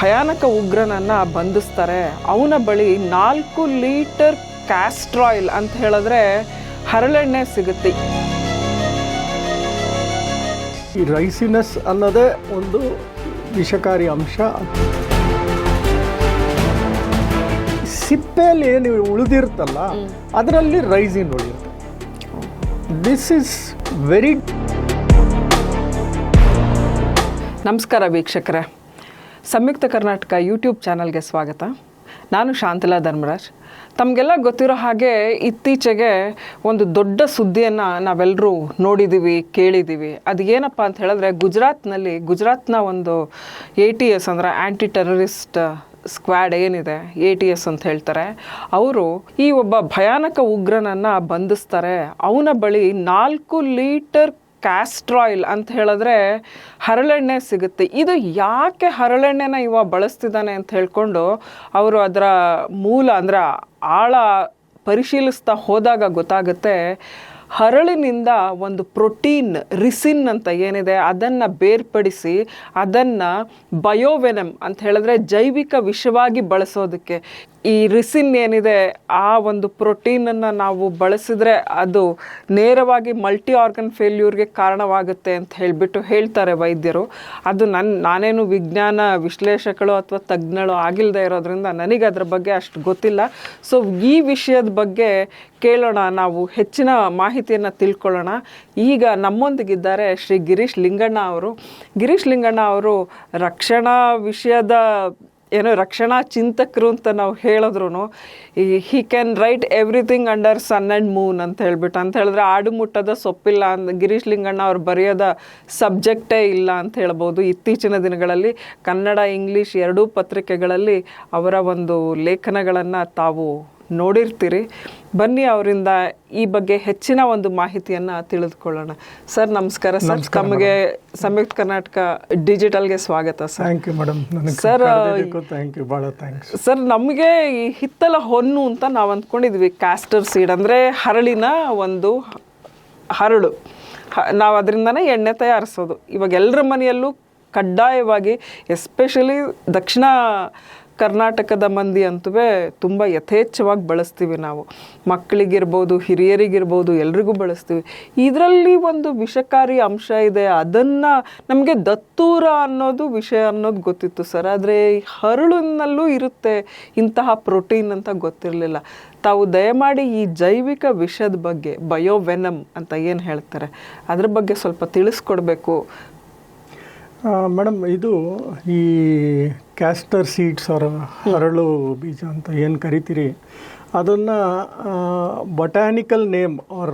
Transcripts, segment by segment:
ಭಯಾನಕ ಉಗ್ರನನ್ನ ಬಂಧಿಸ್ತಾರೆ. ಅವನ ಬಳಿ 4 ಲೀಟರ್ ಕ್ಯಾಸ್ಟರ್ ಆಯಿಲ್ ಅಂತ ಹೇಳಿದ್ರೆ ಹರಳೆಣ್ಣೆ ಸಿಗುತ್ತೆ. ಈ ರೈಸಿನಸ್ ಅನ್ನೋದೇ ಒಂದು ವಿಷಕಾರಿ ಅಂಶ. ಸಿಪ್ಪೆಯಲ್ಲಿ ಏನು ಉಳಿದಿರುತ್ತಲ್ಲ ಅದರಲ್ಲಿ ರೈಸಿನ್ ಉಳಿಯುತ್ತೆ. This is very. ನಮಸ್ಕಾರ ವೀಕ್ಷಕರೇ, ಸಂಯುಕ್ತ ಕರ್ನಾಟಕ ಯೂಟ್ಯೂಬ್ ಚಾನಲ್ಗೆ ಸ್ವಾಗತ. ನಾನು ಶಾಂತಲಾ ಧರ್ಮರಾಜ್. ತಮಗೆಲ್ಲ ಗೊತ್ತಿರೋ ಹಾಗೆ ಇತ್ತೀಚೆಗೆ ಒಂದು ದೊಡ್ಡ ಸುದ್ದಿಯನ್ನು ನಾವೆಲ್ಲರೂ ನೋಡಿದ್ದೀವಿ, ಕೇಳಿದ್ದೀವಿ. ಅದು ಏನಪ್ಪ ಅಂತ ಹೇಳಿದ್ರೆ, ಗುಜರಾತ್ನ ಒಂದು ATS ಅಂದರೆ ಆ್ಯಂಟಿ ಟೆರರಿಸ್ಟ್ ಸ್ಕ್ವಾಡ್ ಏನಿದೆ, ATS ಅಂತ ಹೇಳ್ತಾರೆ, ಅವರು ಈ ಒಬ್ಬ ಭಯಾನಕ ಉಗ್ರನನ್ನು ಬಂಧಿಸ್ತಾರೆ. ಅವನ ಬಳಿ 4 ಲೀಟರ್ ಕ್ಯಾಸ್ಟರ್ ಆಯಿಲ್ ಅಂತ ಹೇಳಿದ್ರೆ ಹರಳೆಣ್ಣೆ ಸಿಗುತ್ತೆ. ಇದು ಯಾಕೆ ಹರಳೆಣ್ಣೆನ ಇವ ಬಳಸ್ತಿದ್ದಾನೆ ಅಂತ ಹೇಳ್ಕೊಂಡು ಅವರು ಅದರ ಮೂಲ ಅಂದರೆ ಆಳ ಪರಿಶೀಲಿಸ್ತಾ ಹೋದಾಗ ಗೊತ್ತಾಗುತ್ತೆ, ಹರಳಿನಿಂದ ಒಂದು ಪ್ರೋಟೀನ್ ರಿಸಿನ್ ಅಂತ ಏನಿದೆ ಅದನ್ನು ಬೇರ್ಪಡಿಸಿ ಅದನ್ನು ಬಯೋವೆನಮ್ ಅಂತ ಹೇಳಿದ್ರೆ ಜೈವಿಕ ವಿಷವಾಗಿ ಬಳಸೋದಕ್ಕೆ. ಈ ರಿಸಿನ್ ಏನಿದೆ, ಆ ಒಂದು ಪ್ರೋಟೀನನ್ನು ನಾವು ಬಳಸಿದ್ರೆ ಅದು ನೇರವಾಗಿ ಮಲ್ಟಿ ಆರ್ಗನ್ ಫೇಲ್ಯೂರ್ಗೆ ಕಾರಣವಾಗುತ್ತೆ ಅಂತ ಹೇಳ್ತಾರೆ ವೈದ್ಯರು. ಅದು ನಾನೇನು ವಿಜ್ಞಾನ ವಿಶ್ಲೇಷಕಳು ಅಥವಾ ತಜ್ಞಳು ಆಗಿಲ್ಲದೆ ಇರೋದ್ರಿಂದ ನನಗೆ ಅದ್ರ ಬಗ್ಗೆ ಅಷ್ಟು ಗೊತ್ತಿಲ್ಲ. ಸೊ ಈ ವಿಷಯದ ಬಗ್ಗೆ ಕೇಳೋಣ, ನಾವು ಹೆಚ್ಚಿನ ಮಾಹಿತಿಯನ್ನು ತಿಳ್ಕೊಳ್ಳೋಣ. ಈಗ ನಮ್ಮೊಂದಿಗಿದ್ದಾರೆ ಶ್ರೀ ಗಿರೀಶ್ ಲಿಂಗಣ್ಣ ಅವರು. ಗಿರೀಶ್ ಲಿಂಗಣ್ಣ ಅವರು ರಕ್ಷಣಾ ವಿಷಯದ ರಕ್ಷಣಾ ಚಿಂತಕರು ಅಂತ ನಾವು ಹೇಳಿದ್ರು, he can write everything under sun and moon ಅಂತ ಹೇಳಿದ್ರೆ ಆಡು ಮುಟ್ಟದ ಸೊಪ್ಪಿಲ್ಲ ಅಂತ ಗಿರೀಶ್ ಲಿಂಗಣ್ಣ ಅವ್ರು ಬರೆಯೋದ ಸಬ್ಜೆಕ್ಟೇ ಇಲ್ಲ ಅಂತ ಹೇಳ್ಬೋದು. ಇತ್ತೀಚಿನ ದಿನಗಳಲ್ಲಿ ಕನ್ನಡ ಇಂಗ್ಲೀಷ್ ಎರಡೂ ಪತ್ರಿಕೆಗಳಲ್ಲಿ ಅವರ ಒಂದು ಲೇಖನಗಳನ್ನು ತಾವು ನೋಡಿರ್ತೀರಿ. ಬನ್ನಿ ಅವರಿಂದ ಈ ಬಗ್ಗೆ ಹೆಚ್ಚಿನ ಒಂದು ಮಾಹಿತಿಯನ್ನು ತಿಳಿದುಕೊಳ್ಳೋಣ. ಸರ್ ನಮಸ್ಕಾರ. ಸರ್ ತಮಗೆ ಸಂಯುಕ್ತ ಕರ್ನಾಟಕ ಡಿಜಿಟಲ್ಗೆ ಸ್ವಾಗತ sir. Thank you madam. Sir thank you, ಭಾಳ ಥ್ಯಾಂಕ್ಸ್. ಸರ್, ನಮಗೆ ಈ ಹಿತ್ತಲ ಹೊನ್ನು ಅಂತ ನಾವು ಅಂದ್ಕೊಂಡಿದ್ವಿ. ಕ್ಯಾಸ್ಟರ್ ಸೀಡ್ ಅಂದರೆ ಹರಳಿನ ಒಂದು ಹರಳು, ನಾವು ಅದರಿಂದನೇ ಎಣ್ಣೆ ತಯಾರಿಸೋದು. ಇವಾಗ ಎಲ್ಲರ ಮನೆಯಲ್ಲೂ ಕಡ್ಡಾಯವಾಗಿ, ಎಸ್ಪೆಷಲಿ ದಕ್ಷಿಣ ಕರ್ನಾಟಕದ ಮಂದಿ ಅಂತೂ ತುಂಬ ಯಥೇಚ್ಛವಾಗಿ ಬಳಸ್ತೀವಿ ನಾವು. ಮಕ್ಕಳಿಗಿರ್ಬೋದು, ಹಿರಿಯರಿಗಿರ್ಬೋದು, ಎಲ್ರಿಗೂ ಬಳಸ್ತೀವಿ. ಇದರಲ್ಲಿ ಒಂದು ವಿಷಕಾರಿ ಅಂಶ ಇದೆ, ಅದನ್ನು ನಮಗೆ ದತ್ತೂರ ಅನ್ನೋದು ವಿಷಯ ಅನ್ನೋದು ಗೊತ್ತಿತ್ತು ಸರ್. ಆದರೆ ಹರಳಿನಲ್ಲೂ ಇರುತ್ತೆ ಇಂತಹ ಪ್ರೋಟೀನ್ ಅಂತ ಗೊತ್ತಿರಲಿಲ್ಲ. ತಾವು ದಯಮಾಡಿ ಈ ಜೈವಿಕ ವಿಷದ ಬಗ್ಗೆ, ಬಯೋವೆನಮ್ ಅಂತ ಏನು ಹೇಳ್ತಾರೆ, ಅದ್ರ ಬಗ್ಗೆ ಸ್ವಲ್ಪ ತಿಳಿಸ್ಕೊಡ್ಬೇಕು. ಮೇಡಮ್, ಇದು ಈ ಕ್ಯಾಸ್ಟರ್ ಸೀಡ್ಸ್ ಅವರ ಹರಳು ಬೀಜ ಅಂತ ಏನು ಕರಿತೀರಿ, ಅದನ್ನು botanical name are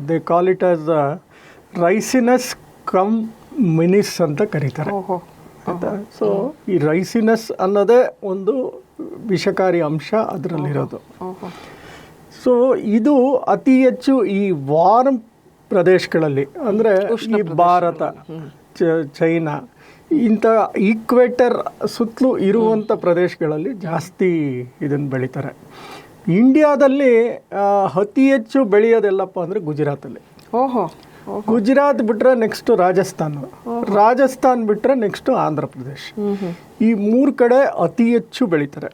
they call it as ricinus communis ಅಂತ ಕರೀತಾರೆ. ಸೊ ಈ ರೈಸಿನಸ್ ಅನ್ನೋದೇ ಒಂದು ವಿಷಕಾರಿ ಅಂಶ ಅದರಲ್ಲಿರೋದು. ಸೊ ಇದು ಅತಿ ಹೆಚ್ಚು ಈ ವಾರ್ಮ್ ಪ್ರದೇಶಗಳಲ್ಲಿ, ಅಂದರೆ ಈ ಭಾರತ, ಚೈನಾ, ಇಂಥ ಈಕ್ವೇಟರ್ ಸುತ್ತಲೂ ಇರುವಂಥ ಪ್ರದೇಶಗಳಲ್ಲಿ ಜಾಸ್ತಿ ಇದನ್ನು ಬೆಳೀತಾರೆ. ಇಂಡಿಯಾದಲ್ಲಿ ಅತಿ ಹೆಚ್ಚು ಬೆಳೆಯೋದೆಲ್ಲಪ್ಪ ಅಂದರೆ ಗುಜರಾತಲ್ಲಿ. ಗುಜರಾತ್ ಬಿಟ್ಟರೆ ನೆಕ್ಸ್ಟು ರಾಜಸ್ಥಾನ್ ಬಿಟ್ಟರೆ ನೆಕ್ಸ್ಟು ಆಂಧ್ರ ಪ್ರದೇಶ್. ಈ 3 ಕಡೆ ಅತಿ ಹೆಚ್ಚು ಬೆಳೀತಾರೆ.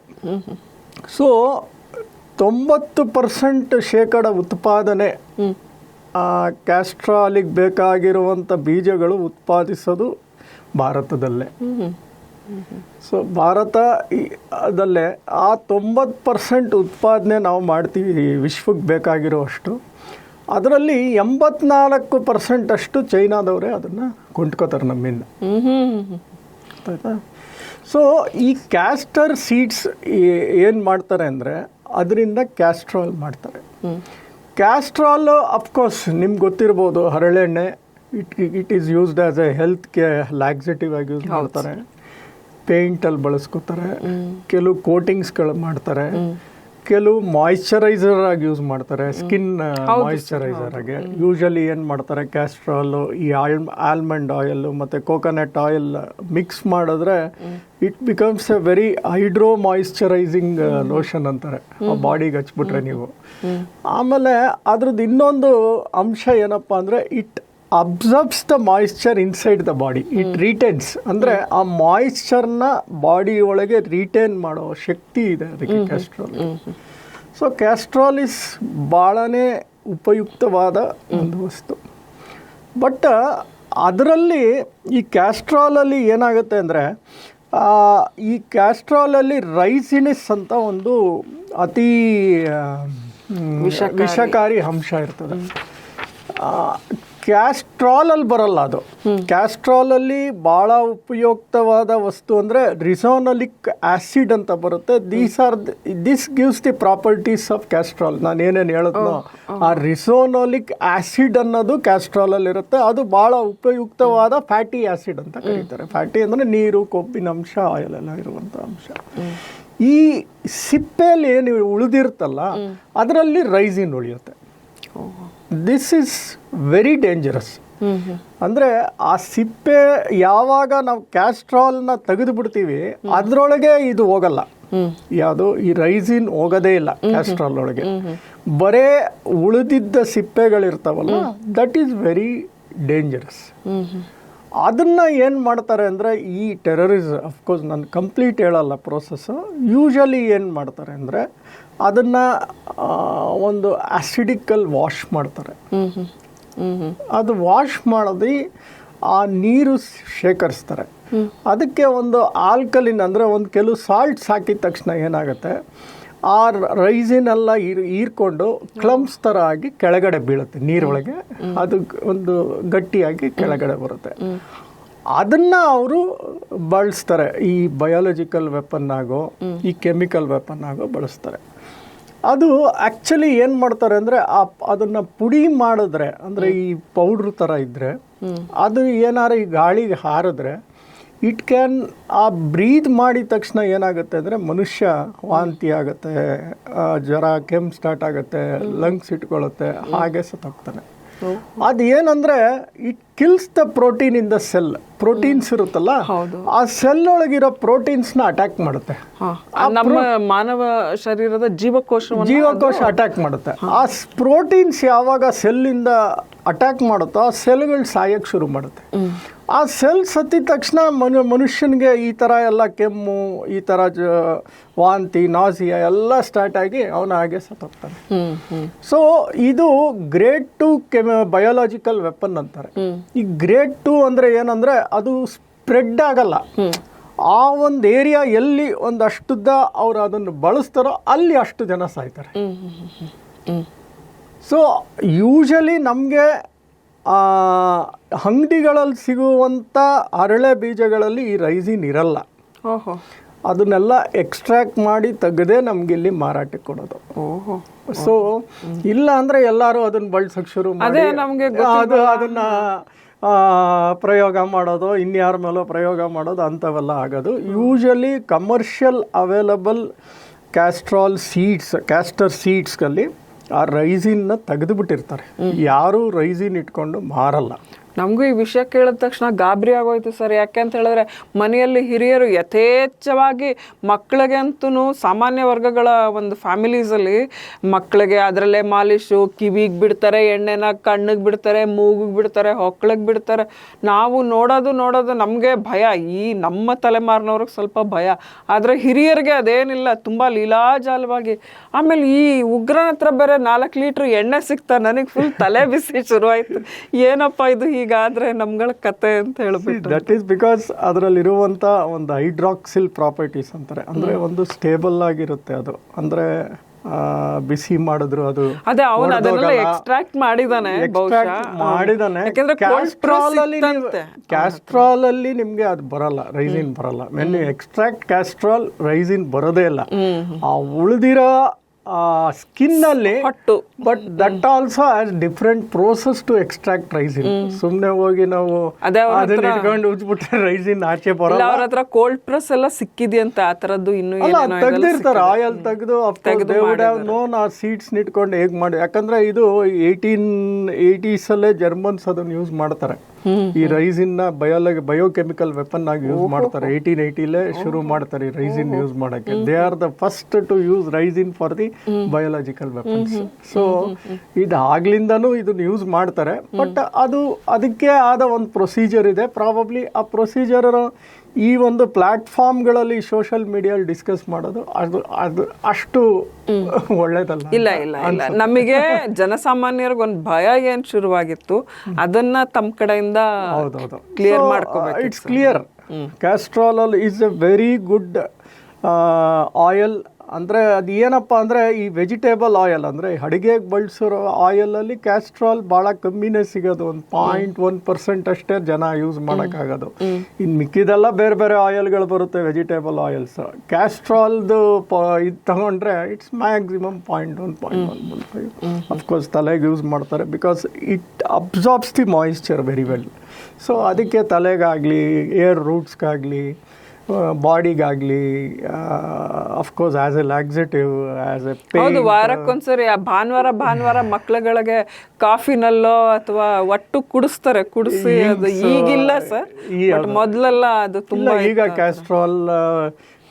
ಸೊ 90% ಉತ್ಪಾದನೆ ಕ್ಯಾಸ್ಟ್ರಾಲಿಗೆ ಬೇಕಾಗಿರುವಂಥ ಬೀಜಗಳು ಉತ್ಪಾದಿಸೋದು ಭಾರತದಲ್ಲೇ. ಸೊ ಭಾರತದಲ್ಲೇ ಆ 90% ಉತ್ಪಾದನೆ ನಾವು ಮಾಡ್ತೀವಿ ವಿಶ್ವಕ್ಕೆ ಬೇಕಾಗಿರೋಷ್ಟು. ಅದರಲ್ಲಿ 84% ಅಷ್ಟು ಚೈನಾದವರೇ ಅದನ್ನು ಕೊಂಡ್ಕೋತಾರೆ ನಮ್ಮಿಂದ. ಆಯಿತಾ? ಸೊ ಈ ಕ್ಯಾಸ್ಟರ್ ಸೀಡ್ಸ್ ಏನು ಮಾಡ್ತಾರೆ ಅಂದರೆ ಅದರಿಂದ ಕ್ಯಾಸ್ಟ್ರಾಲ್ ಮಾಡ್ತಾರೆ. ಕ್ಯಾಸ್ಟ್ರಾಲ್ ಅಫ್ಕೋರ್ಸ್ ನಿಮ್ಗೆ ಗೊತ್ತಿರ್ಬೋದು, ಹರಳೆಣ್ಣೆ it is used as A health laxative ಆಗಿ ಯೂಸ್ ಮಾಡ್ತಾರೆ. ಪೇಂಟಲ್ಲಿ ಬಳಸ್ಕೋತಾರೆ, ಕೆಲವು ಕೋಟಿಂಗ್ಸ್ಗಳು ಮಾಡ್ತಾರೆ, ಕೆಲವು ಮಾಯಿಶ್ಚರೈಸರ್ ಆಗಿ ಯೂಸ್ ಮಾಡ್ತಾರೆ, ಸ್ಕಿನ್ ಮಾಯಿಶ್ಚರೈಸರ್ ಆಗಿ. ಯೂಶಲಿ ಏನು ಮಾಡ್ತಾರೆ, ಕ್ಯಾಸ್ಟ್ರಾಲು, ಈ ಆಲ್ಮಂಡ್ ಆಯಿಲ್ ಮತ್ತು ಕೋಕೋನಟ್ ಆಯಿಲ್ ಮಿಕ್ಸ್ ಮಾಡಿದ್ರೆ it becomes A very hydro moisturising lotion ಅಂತಾರೆ, ಆ ಬಾಡಿಗೆ ಹಚ್ಬಿಟ್ರೆ ನೀವು. ಆಮೇಲೆ ಅದ್ರದ್ದು ಇನ್ನೊಂದು ಅಂಶ ಏನಪ್ಪ ಅಂದರೆ it absorbs the moisture inside the body, it retains. ಅಂದರೆ ಆ ಮಾಯಿಶ್ಚರ್ನ ಬಾಡಿ ಒಳಗೆ ರಿಟೇನ್ ಮಾಡೋ ಶಕ್ತಿ ಇದೆ ಅದಕ್ಕೆ ಕ್ಯಾಸ್ಟ್ರಾಲ್. ಸೊ ಕ್ಯಾಸ್ಟ್ರಾಲ್ ಇಸ್ ಭಾಳನೇ ಉಪಯುಕ್ತವಾದ ಒಂದು ವಸ್ತು. ಬಟ್ ಅದರಲ್ಲಿ ಈ ಕ್ಯಾಸ್ಟ್ರಾಲಲ್ಲಿ ಏನಾಗುತ್ತೆ ಅಂದರೆ, ಈ ಕ್ಯಾಸ್ಟ್ರಾಲಲ್ಲಿ ರೈಸಿನಿಸ್ ಅಂತ ಒಂದು ಅತಿ ವಿಷಕಾರಿ ಅಂಶ ಇರ್ತದೆ. ಕ್ಯಾಸ್ಟ್ರಾಲಲ್ಲಿ ಬರಲ್ಲ ಅದು. ಕ್ಯಾಸ್ಟ್ರಾಲಲ್ಲಿ ಭಾಳ ಉಪಯುಕ್ತವಾದ ವಸ್ತು ಅಂದರೆ ರಿಸೋನಲಿಕ್ ಆ್ಯಸಿಡ್ ಅಂತ ಬರುತ್ತೆ. This gives the properties of Castrol. ನಾನು ಏನೇನು ಹೇಳಿದ್ನೋ ಆ ರಿಸೋನಲಿಕ್ ಆ್ಯಸಿಡ್ ಅನ್ನೋದು ಕ್ಯಾಸ್ಟ್ರಾಲಲ್ಲಿ ಇರುತ್ತೆ. ಅದು ಭಾಳ ಉಪಯುಕ್ತವಾದ ಫ್ಯಾಟಿ ಆ್ಯಸಿಡ್ ಅಂತ ಕರೀತಾರೆ. ಫ್ಯಾಟಿ ಅಂದರೆ ನೀರು, ಕೊಬ್ಬಿನ ಅಂಶ, ಆಯಿಲ್ ಎಲ್ಲ ಇರುವಂಥ ಅಂಶ. ಈ ಸಿಪ್ಪೆಯಲ್ಲಿ ಏನು ಉಳಿದಿರುತ್ತಲ್ಲ ಅದರಲ್ಲಿ ರೈಸಿನ್ ಉಳಿಯುತ್ತೆ. This is very dangerous. ಅಂದರೆ ಆ ಸಿಪ್ಪೆ ಯಾವಾಗ ನಾವು ಕ್ಯಾಸ್ಟ್ರಾಲ್ನ ತೆಗೆದು ಬಿಡ್ತೀವಿ ಅದರೊಳಗೆ ಇದು ಹೋಗಲ್ಲ. ಯಾವುದು ಈ ರೈಸಿನ್ ಹೋಗೋದೇ ಇಲ್ಲ ಕ್ಯಾಸ್ಟ್ರಾಲ್ ಒಳಗೆ. ಬರೇ ಉಳಿದಿದ್ದ ಸಿಪ್ಪೆಗಳಿರ್ತಾವಲ್ಲ, ದಟ್ ಈಸ್ ವೆರಿ ಡೇಂಜರಸ್. ಅದನ್ನು ಏನು ಮಾಡ್ತಾರೆ ಅಂದರೆ, ಈ ಟೆರರಿಸಮ್, ಅಫ್ಕೋರ್ಸ್ ನಾನು ಕಂಪ್ಲೀಟ್ ಹೇಳಲ್ಲ ಪ್ರೋಸೆಸ್ಸು. ಯೂಶಲಿ ಏನು ಮಾಡ್ತಾರೆ ಅಂದರೆ ಅದನ್ನು ಒಂದು ಆ್ಯಸಿಡಿಕಲ್ಲಿ ವಾಶ್ ಮಾಡ್ತಾರೆ. ಅದು ವಾಶ್ ಮಾಡೋದು ಆ ನೀರು ಶೇಖರಿಸ್ತಾರೆ. ಅದಕ್ಕೆ ಒಂದು ಆಲ್ಕಲಿನ್ ಅಂದರೆ ಒಂದು ಕೆಲವು ಸಾಲ್ಟ್ಸ್ ಹಾಕಿದ ತಕ್ಷಣ ಏನಾಗುತ್ತೆ, ಆ ರೈಸಿನೆಲ್ಲ ಹೀರ್ಕೊಂಡು ಕ್ಲಮ್ಸ್ ಥರ ಆಗಿ ಕೆಳಗಡೆ ಬೀಳುತ್ತೆ ನೀರೊಳಗೆ. ಅದು ಒಂದು ಗಟ್ಟಿಯಾಗಿ ಕೆಳಗಡೆ ಬರುತ್ತೆ. ಅದನ್ನು ಅವರು ಬಳಸ್ತಾರೆ. ಈ ಬಯಾಲಜಿಕಲ್ ವೆಪನ್ ಆಗೋ ಈ ಕೆಮಿಕಲ್ ವೆಪನ್ ಆಗೋ ಬಳಸ್ತಾರೆ. ಅದು ಆ್ಯಕ್ಚುಲಿ ಏನು ಮಾಡ್ತಾರೆ ಅಂದರೆ, ಅದನ್ನು ಪುಡಿ ಮಾಡಿದ್ರೆ, ಅಂದರೆ ಈ ಪೌಡ್ರ್ ಥರ ಇದ್ದರೆ ಅದು ಏನಾರು ಈ ಗಾಳಿಗೆ ಹಾರಿದ್ರೆ ಇಟ್ ಕ್ಯಾನ್, ಆ ಬ್ರೀದ್ ಮಾಡಿದ ತಕ್ಷಣ ಏನಾಗುತ್ತೆ ಅಂದರೆ ಮನುಷ್ಯ ವಾಂತಿ ಆಗುತ್ತೆ, ಜ್ವರ, ಕೆಮ್ಮು ಸ್ಟಾರ್ಟ್ ಆಗುತ್ತೆ, ಲಂಗ್ಸ್ ಇಟ್ಕೊಳ್ಳುತ್ತೆ, ಹಾಗೆ ಸತ್ತೋಗ್ತಾನೆ. ಅದು ಏನಂದರೆ it kills the protein in the cell. Proteins ಇರುತ್ತಲ್ಲ, ಆ ಸೆಲ್ ಒಳಗಿರೋ ಪ್ರೋಟೀನ್ಸ್ನ ಅಟ್ಯಾಕ್ ಮಾಡುತ್ತೆ. ನಮ್ಮ ಮಾನವ ಶರೀರದ ಜೀವಕೋಶ ಅಟ್ಯಾಕ್ ಮಾಡುತ್ತೆ. ಆ ಪ್ರೋಟೀನ್ಸ್ ಯಾವಾಗ ಸೆಲ್ಲಿಂದ ಅಟ್ಯಾಕ್ ಮಾಡುತ್ತೋ ಆ ಸೆಲ್ಗಳು ಸಾಯಕ್ಕೆ ಶುರು ಮಾಡುತ್ತೆ. ಆ ಸೆಲ್ ಸತ್ತಿದ ತಕ್ಷಣ ಮನುಷ್ಯನಿಗೆ ಈ ಥರ ಎಲ್ಲ ಕೆಮ್ಮು, ಈ ಥರ ವಾಂತಿ, ನಾಸಿಯಾ ಎಲ್ಲ ಸ್ಟಾರ್ಟ್ ಆಗಿ ಅವನ ಹಾಗೆ ಸತ್ತೋಗ್ತಾನೆ. ಸೊ ಇದು ಗ್ರೇಡ್ 2 ಬಯಾಲಜಿಕಲ್ ವೆಪನ್ ಅಂತಾರೆ. ಈ ಗ್ರೇಡ್ 2 ಅಂದರೆ ಏನಂದರೆ ಅದು ಸ್ಪ್ರೆಡ್ ಆಗಲ್ಲ. ಆ ಒಂದು ಏರಿಯಾ ಎಲ್ಲಿ ಒಂದಷ್ಟುದ್ದ ಅವ್ರು ಅದನ್ನು ಬಳಸ್ತಾರೋ ಅಲ್ಲಿ ಅಷ್ಟು ಜನ ಸಾಯ್ತಾರೆ. ಸೊ ಯೂಶಲಿ ನಮಗೆ ಅಂಗಡಿಗಳಲ್ಲಿ ಸಿಗುವಂಥ ಹರಳೆ ಬೀಜಗಳಲ್ಲಿ ಈ ರೈಸಿನ್ ಇರಲ್ಲ. ಅದನ್ನೆಲ್ಲ ಎಕ್ಸ್ಟ್ರಾಕ್ಟ್ ಮಾಡಿ ತೆಗೆದೇ ನಮ್ಗೆ ಇಲ್ಲಿ ಮಾರಾಟಕ್ಕೆ ಕೊಡೋದು. ಸೊ ಇಲ್ಲ ಅಂದರೆ ಎಲ್ಲರೂ ಅದನ್ನು ಬಳಸೋಕೆ ಶುರು ಮಾಡಿ ಅದನ್ನು ಪ್ರಯೋಗ ಮಾಡೋದು, ಇನ್ಯಾರ ಮೇಲೋ ಪ್ರಯೋಗ ಮಾಡೋದು, ಅಂಥವೆಲ್ಲ ಆಗೋದು. Usually commercial available castor seeds, castor ಸೀಡ್ಸ್ಗಳಲ್ಲಿ ಆ ರೈಸಿನ್ನ ತೆಗೆದುಬಿಟ್ಟಿರ್ತಾರೆ. ಯಾರೂ ರೈಸಿನ್ ಇಟ್ಕೊಂಡು ಮಾರಲ್ಲ. ನಮಗೂ ಈ ವಿಷಯ ಕೇಳಿದ ತಕ್ಷಣ ಗಾಬರಿ ಆಗೋಯ್ತು ಸರ್. ಯಾಕೆ ಅಂತ ಹೇಳಿದ್ರೆ ಮನೆಯಲ್ಲಿ ಹಿರಿಯರು ಯಥೇಚ್ಛವಾಗಿ ಮಕ್ಕಳಿಗೆ ಅಂತೂ ಸಾಮಾನ್ಯ ವರ್ಗಗಳ ಒಂದು ಫ್ಯಾಮಿಲೀಸಲ್ಲಿ ಮಕ್ಕಳಿಗೆ ಅದರಲ್ಲೇ ಮಾಲಿಶು, ಕಿವಿಗೆ ಬಿಡ್ತಾರೆ ಎಣ್ಣೆನ, ಕಣ್ಣಿಗೆ ಬಿಡ್ತಾರೆ, ಮೂಗಿಗೆ ಬಿಡ್ತಾರೆ, ಹೊಕ್ಕಳಿಗೆ ಬಿಡ್ತಾರೆ. ನಾವು ನೋಡೋದು ನಮಗೆ ಭಯ. ಈ ನಮ್ಮ ತಲೆಮಾರಿನವ್ರಿಗೆ ಸ್ವಲ್ಪ ಭಯ. ಆದರೆ ಹಿರಿಯರಿಗೆ ಅದೇನಿಲ್ಲ, ತುಂಬ ಲೀಲಾಜಾಲವಾಗಿ. ಆಮೇಲೆ ಈ ಉಗ್ರನ ಹತ್ರ ಬೇರೆ 4 ಲೀಟ್ರ್ ಎಣ್ಣೆ ಸಿಗ್ತಾ, ನನಗೆ ಫುಲ್ ತಲೆ ಬಿಸಿ ಶುರುವಾಯಿತು. ಏನಪ್ಪ ಇದು ಹೀಗಾದ್ರೆ ನಮ್ಗಳ ಕತೆ ಅಂತ ಹೇಳ್ಬಿಟ್ಟು. ದಟ್ ಈಸ್ ಬಿಕಾಸ್ ಅದರಲ್ಲಿರುವಂಥ ಒಂದು ಹೈಡ್ರಾಕ್ಸಿಲ್ ಪ್ರಾಪರ್ಟೀಸ್ ಅಂತಾರೆ. ಅಂದರೆ ಒಂದು ಸ್ಟೇಬಲ್ ಆಗಿರುತ್ತೆ ಅದು. ಅಂದರೆ ಬಿಸಿ ಮಾಡಿದ್ರು ಅದು ಅದೇ ಅವನು ಅದನ್ನೆಲ್ಲ ಎಕ್ಸ್ಟ್ರಾಕ್ಟ್ ಮಾಡಿದಾನೆ. ಕ್ಯಾಸ್ಟ್ರಾಲ್ ಅಲ್ಲಿ ನಿಮ್ಗೆ ಅದು ಬರಲ್ಲ, ರೈಸಿನ್ ಬರಲ್ಲ. ಮೆನ್ ಎಕ್ಸ್ಟ್ರಾಕ್ಟ್ ಕ್ಯಾಸ್ಟ್ರಾಲ್, ರೈಸಿನ್ ಬರೋದೇ ಇಲ್ಲ. ಆ ಉಳಿದಿರೋ ಸ್ಕಿನ್ ಅಲ್ಲಿ ಹೊಟ್ಟು. But that also has different process to extract ricin. ಸುಮ್ಮನೆ ಹೋಗಿ ನಾವು ಅದನ್ನ ಇಟ್ಕೊಂಡು ಉಜ್ಬಿಟ್ರೆ ರೈಸಿನ್ ಆಚೆ ಬರಲ್ಲ. ಅವ್ರ ಹತ್ರ ಕೋಲ್ಡ್ ಪ್ರೆಸ್ ಎಲ್ಲ ಸಿಕ್ಕಿದೆಯಂತ ಆ ಥರದ್ದು ಇನ್ನೂ ತೆಗ್ದಿರ್ತಾರೆ. ಆಯಿಲ್ ತೆಗೆದು ದೇ ವುಡ್ ಹ್ಯಾವ್ ನೋನ್ ಆ ಸೀಡ್ಸ್ ಇಟ್ಕೊಂಡು ಹೇಗೆ ಮಾಡಿ. ಯಾಕಂದ್ರೆ ಇದು 1880s ಜರ್ಮನ್ಸ್ ಅದನ್ನು ಯೂಸ್ ಮಾಡ್ತಾರೆ. ಈ ರೈಸಿನ್ ಬಯೋಕೆಮಿಕಲ್ ವೆಪನ್ ಆಗಿ ಯೂಸ್ ಮಾಡ್ತಾರೆ. 1880ಲೇ ಶುರು ಮಾಡ್ತಾರೆ ಈ ರೈಸಿನ್ ಯೂಸ್ ಮಾಡಕ್ಕೆ. They are the first to use ricin for the biological weapons. So ಇದು ಆಗ್ಲಿಂದನೂ ಇದನ್ನ ಯೂಸ್ ಮಾಡ್ತಾರೆ. ಬಟ್ ಅದಕ್ಕೆ ಆದ ಒಂದು ಪ್ರೊಸೀಜರ್ ಇದೆ. ಪ್ರಾಬಬ್ಲಿ ಆ ಪ್ರೊಸೀಜರ್ ಈ ಒಂದು ಪ್ಲಾಟ್ಫಾರ್ಮ್ಗಳಲ್ಲಿ ಸೋಷಿಯಲ್ ಮೀಡಿಯಲ್ಲಿ ಡಿಸ್ಕಸ್ ಮಾಡೋದು ಅದು ಅಷ್ಟು ಒಳ್ಳೇದಲ್ಲ. ಇಲ್ಲ ನಮಗೆ ಜನಸಾಮಾನ್ಯರಿಗೆ ಒಂದು ಭಯ ಏನ್ ಶುರುವಾಗಿತ್ತು ಅದನ್ನ ತಮ್ಮ ಕಡೆಯಿಂದ ಕ್ಲಿಯರ್ ಮಾಡ್ಕೋಬೇಕು. It's clear. Castrol is A very good oil. ಅಂದರೆ ಅದು ಏನಪ್ಪ ಅಂದರೆ ಈ ವೆಜಿಟೇಬಲ್ ಆಯಿಲ್ ಅಂದರೆ ಅಡುಗೆಗೆ ಬಳಸಿರೋ ಆಯಿಲಲ್ಲಿ ಕ್ಯಾಸ್ಟ್ರಾಲ್ ಭಾಳ ಕಮ್ಮಿನೇ ಸಿಗೋದು. ಒಂದು 0.1% ಅಷ್ಟೇ ಜನ ಯೂಸ್ ಮಾಡೋಕ್ಕಾಗೋದು. ಇನ್ನು ಮಿಕ್ಕಿದೆಲ್ಲ ಬೇರೆ ಬೇರೆ ಆಯಿಲ್ಗಳು ಬರುತ್ತೆ, ವೆಜಿಟೇಬಲ್ ಆಯಿಲ್ಸ್. ಕ್ಯಾಸ್ಟ್ರಾಲ್ದು ಇದು ತಗೊಂಡ್ರೆ ಇಟ್ಸ್ ಮ್ಯಾಕ್ಸಿಮಮ್ 0.1, ಅಫ್ಕೋರ್ಸ್ ತಲೆಗೆ ಯೂಸ್ ಮಾಡ್ತಾರೆ because it absorbs the moisture very well. So ಅದಕ್ಕೆ ತಲೆಗಾಗಲಿ ಏರ್ ರೂಟ್ಸ್ಗಾಗಲಿ ಬಾಡಿಗಾಗಲಿ of course as a laxative, as a ಹೌದು. ವಾರಕ್ಕೊಂದ್ಸರಿ ಭಾನುವಾರ ಮಕ್ಳುಗಳಿಗೆ ಕಾಫಿನಲ್ಲೋ ಅಥವಾ ಒಟ್ಟು ಕುಡಿಸಿ ಅದು ಈಗಿಲ್ಲ ಸರ್, ಮೊದಲೆಲ್ಲ ಅದು ತುಂಬಾ. ಈಗ ಕ್ಯಾಸ್ಟ್ರಾಲ್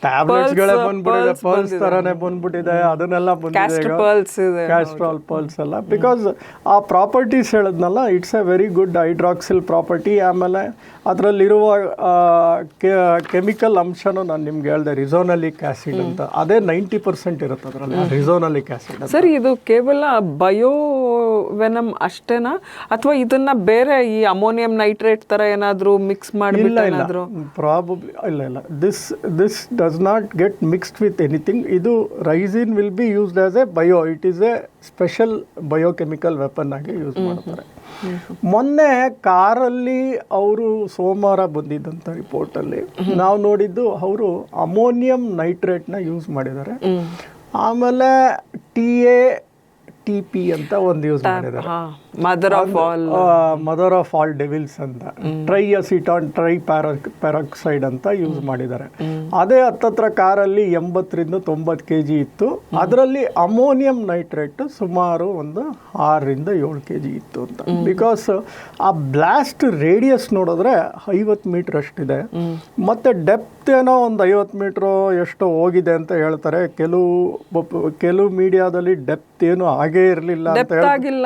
ಟ್ಯಾಬ್ಲೆಟ್ಸ್ಗಳೇ ಬಂದ್ಬಿಟ್ಟಿದೆ, ಪರ್ಲ್ಸ್ ತರಾನೇ ಬಂದ್ಬಿಟ್ಟಿದೆ, ಅದನ್ನೆಲ್ಲ ಬಂದಿದೆ ಕ್ಯಾಸ್ಟ್ರಾಲ್ ಪರ್ಲ್ಸ್ ಎಲ್ಲ. ಬಿಕಾಸ್ ಆ ಪ್ರಾಪರ್ಟೀಸ್ ಹೇಳಿದ್ನಲ್ಲ, it's a very good hydroxyl property. ಆಮೇಲೆ ಅದರಲ್ಲಿರುವ ಕೆಮಿಕಲ್ ಅಂಶನೂ ನಾನು ನಿಮ್ಗೆ ಹೇಳಿದೆ, ರಿಸೋನಲಿಕ್ ಆ್ಯಸಿಡ್ ಅಂತ. ಅದೇ 90% ಇರುತ್ತೆ ಅದರಲ್ಲಿ, ರಿಸೋನಲಿಕ್ ಆ್ಯಸಿಡ್. ಸರ್, ಇದು ಕೇವಲ ಬಯೋವೆನಮ್ ಅಷ್ಟೇನಾ ಅಥವಾ ಇದನ್ನ ಬೇರೆ ಈ ಅಮೋನಿಯಂ ನೈಟ್ರೇಟ್ ತರ ಏನಾದರೂ ಮಿಕ್ಸ್ ಮಾಡಿಬಿಟ್ಟು? ಪ್ರಾಬಬ್ಲಿ ಇಲ್ಲ. This does not get mixed with anything. ಇದು ricin will be used as a bio. It is a special biochemical weapon ಆಗಿ ಯೂಸ್ ಮಾಡ್ತಾರೆ. ಮೊನ್ನೆ ಕಾರಲ್ಲಿ ಅವರು ಸೋಮವಾರ ಬಂದಿದ್ದಂಥ ರಿಪೋರ್ಟಲ್ಲಿ ನಾವು ನೋಡಿದ್ದು, ಅವರು ಅಮೋನಿಯಂ ನೈಟ್ರೇಟ್ನ ಯೂಸ್ ಮಾಡಿದ್ದಾರೆ. ಆಮೇಲೆ TATP ಅಂತ ಒಂದು ಯೂಸ್ ಮಾಡಿದ್ದಾರೆ, ಮದರ್ ಆಫ್ ಆಲ್ ಡೆವಿಲ್ಸ್ ಅಂತ. ಟ್ರೈಅಸಿಟಾನ್ ಟ್ರೈಪ್ಯಾರಾಕ್ಸೈಡ್ ಅಂತ ಯೂಸ್ ಮಾಡಿದ್ದಾರೆ. ಅದೇ ಹತ್ತತ್ರ ಕಾರಲ್ಲಿ 80 to 90 kg ಇತ್ತು. ಅದರಲ್ಲಿ ಅಮೋನಿಯಂ ನೈಟ್ರೇಟ್ ಸುಮಾರು ಒಂದು 6 to 7 kg ಇತ್ತು ಅಂತ. ಬಿಕಾಸ್ ಆ ಬ್ಲಾಸ್ಟ್ ರೇಡಿಯಸ್ ನೋಡಿದ್ರೆ 50 ಮೀಟರ್ ಅಷ್ಟಿದೆ. ಮತ್ತೆ ಡೆಪ್ತ್ ಏನೋ ಒಂದು 50 ಮೀಟ್ರು ಎಷ್ಟೋ ಹೋಗಿದೆ ಅಂತ ಹೇಳ್ತಾರೆ. ಕೆಲವು ಮೀಡಿಯಾದಲ್ಲಿ ಡೆಪ್ತ್ ಏನು ಆಗೇ ಇರಲಿಲ್ಲ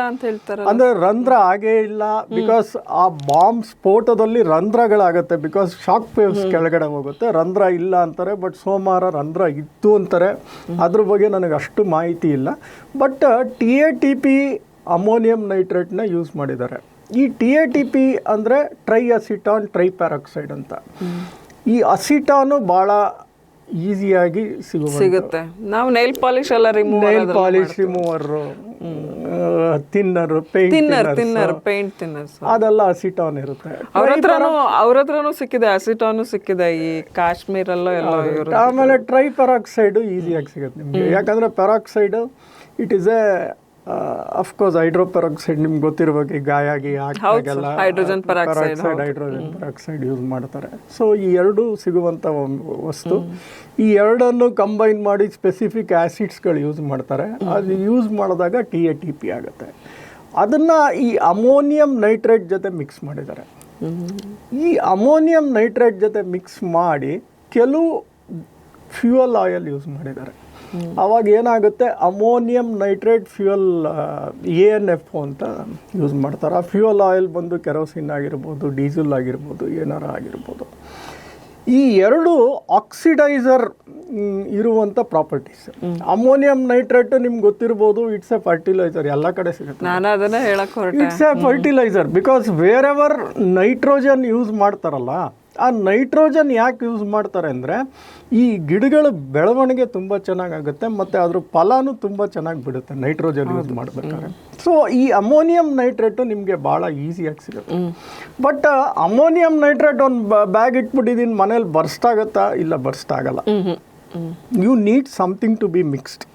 ಅಂತ ಹೇಳ್ತಾರೆ. ಅಂದ್ರೆ ರಂಧ್ರ ಆಗೇ ಇಲ್ಲ. ಬಿಕಾಸ್ ಆ ಬಾಂಬ್ ಸ್ಫೋಟದಲ್ಲಿ ರಂಧ್ರಗಳಾಗತ್ತೆ. ಬಿಕಾಸ್ ಶಾಕ್ ವೇವ್ಸ್ ಕೆಳಗಡೆ ಹೋಗುತ್ತೆ, ರಂಧ್ರ ಇಲ್ಲ ಅಂತಾರೆ. ಬಟ್ ಸೋಮವಾರ ರಂಧ್ರ ಇತ್ತು ಅಂತಾರೆ. ಅದ್ರ ಬಗ್ಗೆ ನನಗೆ ಅಷ್ಟು ಮಾಹಿತಿ ಇಲ್ಲ. ಬಟ್ TATP ಅಮೋನಿಯಂ ನೈಟ್ರೇಟ್ನ ಯೂಸ್ ಮಾಡಿದ್ದಾರೆ. ಈ TATP ಅಂದರೆ ಟ್ರೈಅಸಿಟಾನ್ ಟ್ರೈಪ್ಯಾರಾಕ್ಸೈಡ್ ಅಂತ. ಈ ಅಸಿಟಾನು ಭಾಳ ಈಸಿಯಾಗಿ ಸಿಗುತ್ತೆ. ನಾವು ನೈಲ್ ಪಾಲಿಶ್ ಎಲ್ಲ ನೈಲ್ ಪಾಲಿಶ್ ರಿಮೂವರು, ಪೇಂಟ್ ತಿನ್ನರ್ ಅದೆಲ್ಲ ಅಸಿಟಾನ್ ಇರುತ್ತೆ. ಅವ್ರ ಹತ್ರನೂ ಸಿಕ್ಕಿದೆ, ಅಸಿಟಾನು ಸಿಕ್ಕಿದೆ ಈ ಕಾಶ್ಮೀರಲ್ಲೋ ಎಲ್ಲ. ಆಮೇಲೆ ಟ್ರೈಪ್ಯಾರಾಕ್ಸೈಡು ಈಸಿಯಾಗಿ ಸಿಗುತ್ತೆ ನಿಮಗೆ. ಯಾಕಂದ್ರೆ peroxide it is a of course hydroperoxide ನಿಮ್ಗೆ ಗೊತ್ತಿರ್ಬೇಕು. ಗಾಯ ಆಗಿ ಹಾಕಿದಾಗೆಲ್ಲ ಹೈಡ್ರೋಜನ್ ಪೆರಾಕ್ಸೈಡ್ ಯೂಸ್ ಮಾಡ್ತಾರೆ. ಸೊ ಈ ಎರಡು ಸಿಗುವಂಥ ವಸ್ತು. ಈ ಎರಡನ್ನು ಕಂಬೈನ್ ಮಾಡಿ ಸ್ಪೆಸಿಫಿಕ್ ಆ್ಯಸಿಡ್ಸ್ಗಳು ಯೂಸ್ ಮಾಡ್ತಾರೆ. ಅದು ಯೂಸ್ ಮಾಡಿದಾಗ TATP ಆಗುತ್ತೆ. ಅದನ್ನು ಈ ಅಮೋನಿಯಂ ನೈಟ್ರೇಟ್ ಜೊತೆ ಮಿಕ್ಸ್ ಮಾಡಿದ್ದಾರೆ. ಈ ಅಮೋನಿಯಂ ನೈಟ್ರೇಟ್ ಜೊತೆ ಮಿಕ್ಸ್ ಮಾಡಿ ಕೆಲವು ಫ್ಯೂಯಲ್ ಆಯಿಲ್ ಯೂಸ್ ಮಾಡಿದ್ದಾರೆ. ಅವಾಗ ಏನಾಗುತ್ತೆ, ಅಮೋನಿಯಂ ನೈಟ್ರೇಟ್ ಫ್ಯೂಯಲ್ ANFO ಅಂತ ಯೂಸ್ ಮಾಡ್ತಾರೆ. ಆ ಫ್ಯೂಯಲ್ ಆಯಿಲ್ ಬಂದು ಕೆರೋಸಿನ್ ಆಗಿರ್ಬೋದು, ಡೀಸೆಲ್ ಆಗಿರ್ಬೋದು, ಏನಾರ ಆಗಿರ್ಬೋದು. ಈ ಎರಡು ಆಕ್ಸಿಡೈಸರ್ ಇರುವಂಥ ಪ್ರಾಪರ್ಟೀಸ್. ಅಮೋನಿಯಂ ನೈಟ್ರೇಟ್ ನಿಮ್ಗೆ ಗೊತ್ತಿರ್ಬೋದು, ಇಟ್ಸ್ ಎ ಫರ್ಟಿಲೈಸರ್, ಎಲ್ಲ ಕಡೆ ಸಿಗುತ್ತೆ. It's a fertilizer because wherever nitrogen use ಮಾಡ್ತಾರಲ್ಲ, ಆ ನೈಟ್ರೋಜನ್ ಯಾಕೆ ಯೂಸ್ ಮಾಡ್ತಾರೆ ಅಂದರೆ ಈ ಗಿಡಗಳ ಬೆಳವಣಿಗೆ ತುಂಬ ಚೆನ್ನಾಗಾಗುತ್ತೆ ಮತ್ತು ಅದ್ರ ಫಲನೂ ತುಂಬ ಚೆನ್ನಾಗಿ ಬಿಡುತ್ತೆ ನೈಟ್ರೋಜನ್ ಯೂಸ್ ಮಾಡಬೇಕಾದ್ರೆ. ಸೊ ಈ ಅಮೋನಿಯಂ ನೈಟ್ರೇಟು ನಿಮಗೆ ಭಾಳ ಈಸಿಯಾಗಿ ಸಿಗುತ್ತೆ. ಬಟ್ ಅಮೋನಿಯಂ ನೈಟ್ರೇಟ್ ಒಂದು ಬ್ಯಾಗ್ ಇಟ್ಬಿಟ್ಟಿದ್ದೀನಿ ಮನೇಲಿ ಬರ್ಸ್ಟ್ ಆಗುತ್ತಾ? ಇಲ್ಲ, ಬರ್ಸ್ಟ್ ಆಗಲ್ಲ. You need something to be mixed.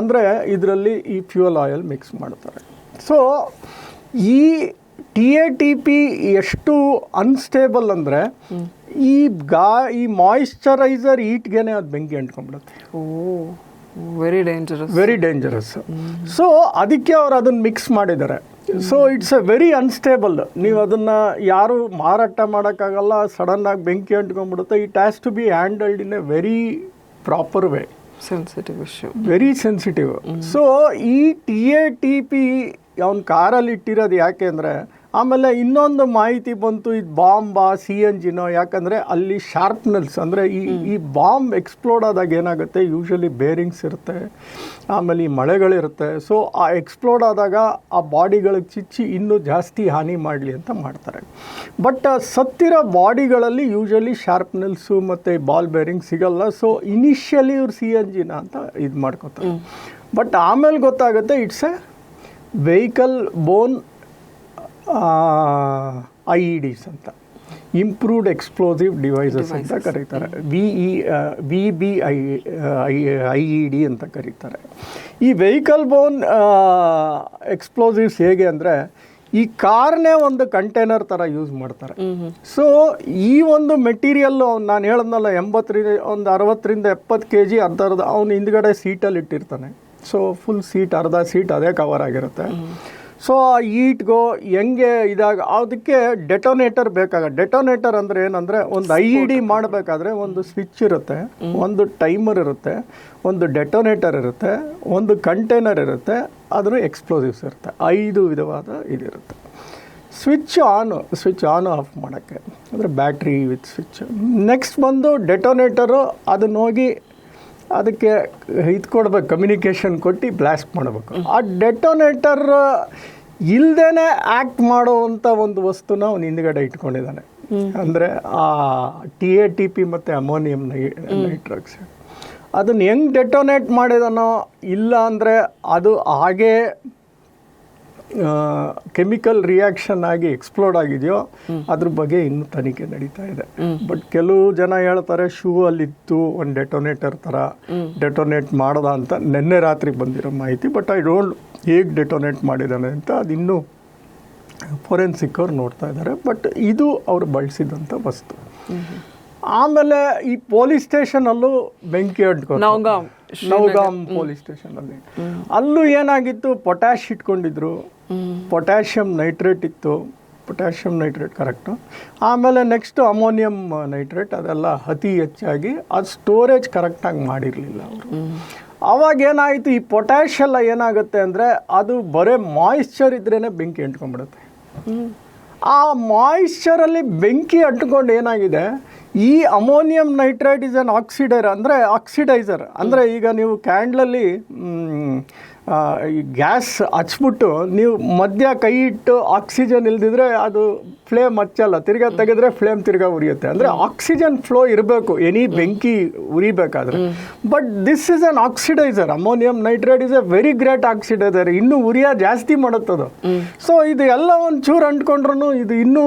ಅಂದರೆ ಇದರಲ್ಲಿ ಈ ಫ್ಯೂಯಲ್ ಆಯಿಲ್ ಮಿಕ್ಸ್ ಮಾಡ್ತಾರೆ. ಸೊ ಈ TATP ಎಷ್ಟು ಅನ್ಸ್ಟೇಬಲ್ ಅಂದರೆ ಈ ಮಾಯಿಶ್ಚರೈಸರ್ ಈಟ್ಗೆನೆ ಅದು ಬೆಂಕಿ ಅಂಟ್ಕೊಂಡ್ಬಿಡುತ್ತೆ. Very dangerous. ಸೊ ಅದಕ್ಕೆ ಅವ್ರು ಅದನ್ನು ಮಿಕ್ಸ್ ಮಾಡಿದ್ದಾರೆ. So it's a very unstable. ನೀವು ಅದನ್ನು ಯಾರು ಮಾರಾಟ ಮಾಡೋಕ್ಕಾಗಲ್ಲ, ಸಡನ್ನಾಗಿ ಬೆಂಕಿ ಅಂಟ್ಕೊಂಡ್ಬಿಡುತ್ತೆ. It has to be handled in a very proper way. Sensitive issue, very sensitive. So ಈ TATP ಅವನ ಕಾರಲ್ಲಿ ಇಟ್ಟಿರೋದು ಯಾಕೆ ಅಂದರೆ, ಆಮೇಲೆ ಇನ್ನೊಂದು ಮಾಹಿತಿ ಬಂತು, ಇದು ಬಾಂಬಾ CNGನೋ, ಯಾಕಂದರೆ ಅಲ್ಲಿ ಶಾರ್ಪ್ನೆಸ್ ಅಂದರೆ ಈ ಬಾಂಬ್ ಎಕ್ಸ್ಪ್ಲೋಡ್ ಆದಾಗ ಏನಾಗುತ್ತೆ, ಯೂಶಲಿ ಬೇರಿಂಗ್ಸ್ ಇರುತ್ತೆ, ಆಮೇಲೆ ಈ ಮಳೆಗಳಿರುತ್ತೆ. ಸೊ ಆ ಎಕ್ಸ್ಪ್ಲೋಡ್ ಆದಾಗ ಆ ಬಾಡಿಗಳಿಗೆ ಚಿಚ್ಚಿ ಇನ್ನೂ ಜಾಸ್ತಿ ಹಾನಿ ಮಾಡಲಿ ಅಂತ ಮಾಡ್ತಾರೆ. ಬಟ್ ಸತ್ತಿರೋ ಬಾಡಿಗಳಲ್ಲಿ ಯೂಶಲಿ ಶಾರ್ಪ್ನೆಲ್ಸು ಮತ್ತು ಬಾಲ್ ಬೇರಿಂಗ್ ಸಿಗಲ್ಲ. ಸೊ ಇನಿಷಿಯಲಿ ಇವ್ರು CNGನ ಅಂತ ಇದು ಮಾಡ್ಕೋತಾರೆ. ಬಟ್ ಆಮೇಲೆ ಗೊತ್ತಾಗುತ್ತೆ it's A vehicle bone IEDs ಅಂತ, ಇಂಪ್ರೂವ್ಡ್ ಎಕ್ಸ್ಪ್ಲೋಸಿವ್ ಡಿವೈಸಸ್ ಅಂತ ಕರೀತಾರೆ. VBIED ಅಂತ ಕರೀತಾರೆ. ಈ ವೆಹಿಕಲ್ ಬೋನ್ ಎಕ್ಸ್ಪ್ಲೋಸಿವ್ಸ್ ಹೇಗೆ ಅಂದರೆ, ಈ ಕಾರ್ನೇ ಒಂದು ಕಂಟೈನರ್ ಥರ ಯೂಸ್ ಮಾಡ್ತಾರೆ. ಸೊ ಈ ಒಂದು ಮೆಟೀರಿಯಲ್ಲು ನಾನು ಹೇಳದ್ನಲ್ಲ, 60 70 kg ಅರ್ಧ ಅವನು ಹಿಂದ್ಗಡೆ ಸೀಟಲ್ಲಿ ಇಟ್ಟಿರ್ತಾನೆ. ಸೊ ಫುಲ್ ಸೀಟ್, ಅರ್ಧ ಸೀಟ್ ಅದೇ ಕವರ್ ಆಗಿರುತ್ತೆ. ಸೊ ಆ ಈಟ್ಗೋ ಹೆಂಗೆ ಇದಾಗ ಅದಕ್ಕೆ ಡೆಟೋನೇಟರ್ ಬೇಕಾಗುತ್ತೆ. ಡೆಟೋನೇಟರ್ ಅಂದರೆ ಏನಂದರೆ, ಒಂದು IED ಮಾಡಬೇಕಾದ್ರೆ ಒಂದು ಸ್ವಿಚ್ ಇರುತ್ತೆ, ಒಂದು ಟೈಮರ್ ಇರುತ್ತೆ, ಒಂದು ಡೆಟೋನೇಟರ್ ಇರುತ್ತೆ, ಒಂದು ಕಂಟೈನರ್ ಇರುತ್ತೆ, ಅದರ ಎಕ್ಸ್ಪ್ಲೋಸಿವ್ಸ್ ಇರುತ್ತೆ. 5 ವಿಧವಾದ ಇದಿರುತ್ತೆ. ಸ್ವಿಚ್ ಆನ್ ಆಫ್ ಮಾಡೋಕ್ಕೆ ಅಂದರೆ ಬ್ಯಾಟ್ರಿ ವಿತ್ ಸ್ವಿಚ್. ನೆಕ್ಸ್ಟ್ ಬಂದು ಡೆಟೋನೇಟರು, ಅದನ್ನ ಹೋಗಿ ಅದಕ್ಕೆ ಇದು ಕೊಡ್ಬೇಕು, ಕಮ್ಯುನಿಕೇಷನ್ ಕೊಟ್ಟು ಬ್ಲಾಸ್ಟ್ ಮಾಡಬೇಕು. ಆ ಡೆಟೋನೇಟರ್ ಇಲ್ಲದೇ ಆ್ಯಕ್ಟ್ ಮಾಡೋವಂಥ ಒಂದು ವಸ್ತುನ ಅವನು ಹಿಂದ್ಗಡೆ ಇಟ್ಕೊಂಡಿದ್ದಾನೆ. ಅಂದರೆ ಆ TATP ಮತ್ತು ಅಮೋನಿಯಂ ನೈಟ್ರಾಕ್ಸೈಡ್ ಅದನ್ನು ಹೆಂಗೆ ಡೆಟೋನೇಟ್ ಮಾಡಿದಾನೋ, ಇಲ್ಲ ಅಂದರೆ ಅದು ಹಾಗೇ ಕೆಮಿಕಲ್ ರಿಯಾಕ್ಷನ್ ಆಗಿ ಎಕ್ಸ್ಪ್ಲೋಡ್ ಆಗಿದೆಯೋ ಅದ್ರ ಬಗ್ಗೆ ಇನ್ನೂ ತನಿಖೆ ನಡೀತಾ ಇದೆ. ಬಟ್ ಕೆಲವು ಜನ ಹೇಳ್ತಾರೆ ಶೂ ಅಲ್ಲಿತ್ತು ಒಂದು ಡೆಟೋನೇಟರ್ ಥರ ಡೆಟೋನೇಟ್ ಮಾಡ್ದ ಅಂತ ನಿನ್ನೆ ರಾತ್ರಿ ಬಂದಿರೋ ಮಾಹಿತಿ. ಬಟ್ ಐ ಡೋಂಟ್ ಹೇಗೆ ಡೆಟೋನೇಟ್ ಮಾಡಿದ್ದಾನೆ ಅಂತ ಅದಿನ್ನೂ ಫೋರೆನ್ಸಿಕ್ ಅವ್ರು ನೋಡ್ತಾ ಇದ್ದಾರೆ. ಬಟ್ ಇದು ಅವ್ರು ಬಳಸಿದಂಥ ವಸ್ತು. ಆಮೇಲೆ ಈ ಪೊಲೀಸ್ ಸ್ಟೇಷನಲ್ಲೂ ಬೆಂಕಿ ಅಂಟ್ಕೊಂಡು, ನೌಗಾಮ್ ಪೊಲೀಸ್ ಸ್ಟೇಷನಲ್ಲಿ ಅಲ್ಲೂ ಏನಾಗಿತ್ತು, ಪೊಟ್ಯಾಶ್ ಇಟ್ಕೊಂಡಿದ್ರು, ಪೊಟ್ಯಾಷಿಯಂ ನೈಟ್ರೇಟ್ ಇತ್ತು, ಪೊಟ್ಯಾಷಿಯಂ ನೈಟ್ರೇಟ್ ಕರೆಕ್ಟು. ಆಮೇಲೆ ನೆಕ್ಸ್ಟ್ ಅಮೋನಿಯಂ ನೈಟ್ರೇಟ್, ಅದೆಲ್ಲ ಅತಿ ಹೆಚ್ಚಾಗಿ ಅದು ಸ್ಟೋರೇಜ್ ಕರೆಕ್ಟಾಗಿ ಮಾಡಿರಲಿಲ್ಲ ಅವರು. ಅವಾಗ ಏನಾಯಿತು, ಈ ಪೊಟ್ಯಾಶ್ ಎಲ್ಲ ಏನಾಗುತ್ತೆ ಅಂದರೆ, ಅದು ಬರೀ ಮಾಯಿಶ್ಚರ್ ಇದ್ರೇ ಬೆಂಕಿ ಅಂಟ್ಕೊಂಡ್ಬಿಡುತ್ತೆ. ಆ ಮಾಯಿಶ್ಚರಲ್ಲಿ ಬೆಂಕಿ ಅಂಟ್ಕೊಂಡು ಏನಾಗಿದೆ, ಈ ammonium nitrite is an oxidiser ಅಂದರೆ ಈಗ ನೀವು ಕ್ಯಾಂಡ್ಲಲ್ಲಿ ಈ ಗ್ಯಾಸ್ ಹಚ್ಬಿಟ್ಟು ನೀವು ಮಧ್ಯ ಕೈ ಇಟ್ಟು ಆಕ್ಸಿಜನ್ ಇಲ್ದಿದ್ರೆ ಅದು ಫ್ಲೇಮ್ ಹಚ್ಚಲ್ಲ, ತಿರ್ಗಾ ತೆಗೆದ್ರೆ ಫ್ಲೇಮ್ ತಿರ್ಗಾ ಉರಿಯುತ್ತೆ. ಅಂದರೆ ಆಕ್ಸಿಜನ್ ಫ್ಲೋ ಇರಬೇಕು ಎನಿ ಬೆಂಕಿ ಉರಿಬೇಕಾದ್ರೆ. But this is an oxidiser. Ammonium nitrate is a very great oxidiser, ಇನ್ನೂ ಉರಿಯ ಜಾಸ್ತಿ ಮಾಡುತ್ತದು. ಸೊ ಇದು ಎಲ್ಲ ಒಂಚೂರು ಅಂಟ್ಕೊಂಡ್ರು ಇದು ಇನ್ನೂ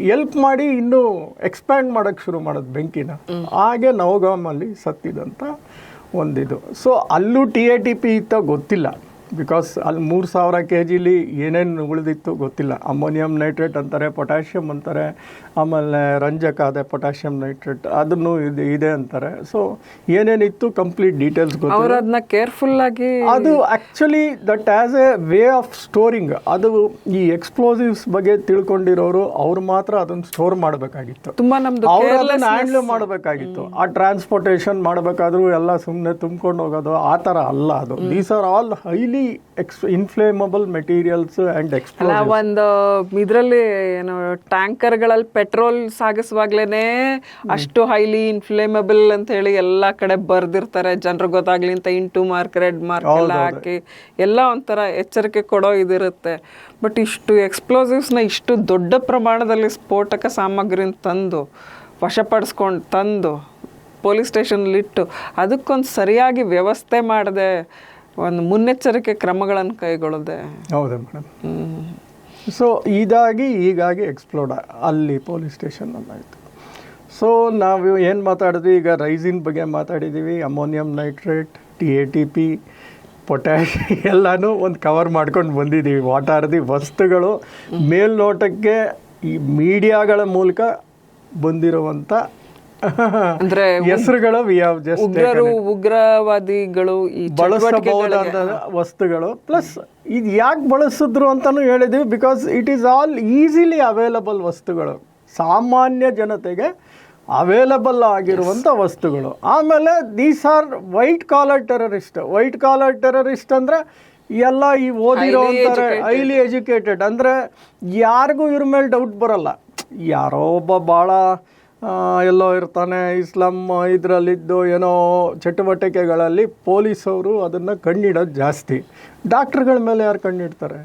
ಎಲ್ಪ್ ಮಾಡಿ ಇನ್ನೂ ಎಕ್ಸ್ಪ್ಯಾಂಡ್ ಮಾಡೋಕ್ಕೆ ಶುರು ಮಾಡೋದು ಬೆಂಕಿನ. ಹಾಗೆ ನವಗಾಮಲ್ಲಿ ಸತ್ತಿದಂಥ ಒಂದಿದು. ಸೊ ಅಲ್ಲೂ TATP ಇತ್ತ ಗೊತ್ತಿಲ್ಲ, ಬಿಕಾಸ್ ಅಲ್ಲಿ 3000 kg ಏನೇನು ಉಳಿದಿತ್ತು ಗೊತ್ತಿಲ್ಲ. ಅಮೋನಿಯಂ ನೈಟ್ರೇಟ್ ಅಂತಾರೆ, ಪೊಟ್ಯಾಷಿಯಮ್ ಅಂತಾರೆ, ಆಮೇಲೆ ರಂಜಕ ಅದೇ ಪೊಟ್ಯಾಷಿಯಂ ನೈಟ್ರೇಟ್ ಅದನ್ನು ಇದೆ ಅಂತಾರೆ. ಸೊ ಏನೇನಿತ್ತು ಕಂಪ್ಲೀಟ್ ಡೀಟೇಲ್ಸ್ ಗೊತ್ತಿಲ್ಲ. ಅದನ್ನ ಕೇರ್ಫುಲ್ ಆಗಿ ಅದು actually that as A way of storing. ಅದು ಈ ಎಕ್ಸ್ಪ್ಲೋಸಿವ್ಸ್ ಬಗ್ಗೆ ತಿಳ್ಕೊಂಡಿರೋರು ಅವ್ರು ಮಾತ್ರ ಅದನ್ನು ಸ್ಟೋರ್ ಮಾಡಬೇಕಾಗಿತ್ತು, ಅವ್ರು ಅದನ್ನು ಹ್ಯಾಂಡಲ್ ಮಾಡಬೇಕಾಗಿತ್ತು. ಆ ಟ್ರಾನ್ಸ್ಪೋರ್ಟೇಷನ್ ಮಾಡಬೇಕಾದ್ರೂ ಎಲ್ಲ ಸುಮ್ಮನೆ ತುಂಬ್ಕೊಂಡು ಹೋಗೋದು ಆ ಥರ ಅಲ್ಲ ಅದು. These are all highly inflammable materials and explosive. ಒಂದು ಇದರಲ್ಲಿ ಏನು ಟ್ಯಾಂಕರ್ಗಳಲ್ಲಿ ಪೆಟ್ರೋಲ್ ಸಾಗಿಸುವಾಗ್ಲೇನೆ ಅಷ್ಟು ಹೈಲಿ ಇನ್ಫ್ಲೇಮಬಲ್ ಅಂತ ಹೇಳಿ ಎಲ್ಲ ಕಡೆ ಬರ್ದಿರ್ತಾರೆ, ಜನರಿಗೆ ಗೊತ್ತಾಗ್ಲಿ ಅಂತ ಇಂಟು ಮಾರ್ಕ್, ರೆಡ್ ಮಾರ್ಕ್ ಎಲ್ಲ ಹಾಕಿ ಎಲ್ಲ ಒಂಥರ ಎಚ್ಚರಿಕೆ ಕೊಡೋ ಇದಿರುತ್ತೆ. ಬಟ್ ಇಷ್ಟು ಎಕ್ಸ್ಪ್ಲೋಸಿವ್ಸ್ನ ಇಷ್ಟು ದೊಡ್ಡ ಪ್ರಮಾಣದಲ್ಲಿ ಸ್ಫೋಟಕ ಸಾಮಗ್ರಿನ ತಂದು ವಶಪಡಿಸ್ಕೊಂಡು ತಂದು ಪೊಲೀಸ್ ಸ್ಟೇಷನ್ಲಿಟ್ಟು ಅದಕ್ಕೊಂದು ಸರಿಯಾಗಿ ವ್ಯವಸ್ಥೆ ಮಾಡದೆ ಒಂದು ಮುನ್ನೆಚ್ಚರಿಕೆ ಕ್ರಮಗಳನ್ನು ಕೈಗೊಳ್ಳದೆ. ಹೌದಾ ಮೇಡಮ್? ಸೊ ಹೀಗಾಗಿ ಎಕ್ಸ್ಪ್ಲೋಡ್ ಅಲ್ಲಿ ಪೊಲೀಸ್ ಸ್ಟೇಷನಲ್ಲಿ ಆಯಿತು. ಸೊ ನಾವು ಏನು ಮಾತಾಡಿದ್ವಿ ಈಗ, ರೈಸಿನ್ ಬಗ್ಗೆ ಮಾತಾಡಿದ್ದೀವಿ, ಅಮೋನಿಯಂ ನೈಟ್ರೇಟ್, TATP, ಪೊಟ್ಯಾಶ್ ಎಲ್ಲನೂ ಒಂದು ಕವರ್ ಮಾಡ್ಕೊಂಡು ಬಂದಿದ್ದೀವಿ. ವಾಟ್ ಆರ್ ದಿ ವಸ್ತುಗಳು ಮೇಲ್ನೋಟಕ್ಕೆ ಈ ಮೀಡಿಯಾಗಳ ಮೂಲಕ ಬಂದಿರುವಂಥ ಅಂದ್ರೆ ಹೆಸರುಗಳು ವಿ ಹ್ಯಾವ್ ಜಸ್ಟ್ ಉಗ್ರರು ಉಗ್ರವಾದಿಗಳು ಈ ಬಳಸಬಹುದಾದ ವಸ್ತುಗಳು ಪ್ಲಸ್ ಇದು ಯಾಕೆ ಬಳಸಿದ್ರು ಅಂತಾನು ಹೇಳಿದ್ವಿ, because it is all easily available ವಸ್ತುಗಳು, ಸಾಮಾನ್ಯ ಜನತೆಗೆ ಅವೈಲಬಲ್ ಆಗಿರುವಂಥ ವಸ್ತುಗಳು. ಆಮೇಲೆ these are white collar terrorist ಅಂದರೆ ಎಲ್ಲ ಈ ಓದಿರೋ ಅಂತಾರೆ ಹೈಲಿ ಎಜುಕೇಟೆಡ್, ಅಂದರೆ ಯಾರಿಗೂ ಇವ್ರ ಮೇಲೆ ಡೌಟ್ ಬರಲ್ಲ. ಯಾರೋ ಒಬ್ಬ ಭಾಳ ಎಲ್ಲೋ ಇರ್ತಾನೆ ಇಸ್ಲಾಂ ಇದರಲ್ಲಿದ್ದು ಏನೋ ಚಟುವಟಿಕೆಗಳಲ್ಲಿ ಪೊಲೀಸವರು ಅದನ್ನು ಕಣ್ಣಿಡೋದು ಜಾಸ್ತಿ. ಡಾಕ್ಟ್ರುಗಳ ಮೇಲೆ ಯಾರು ಕಣ್ಣಿಡ್ತಾರೆ?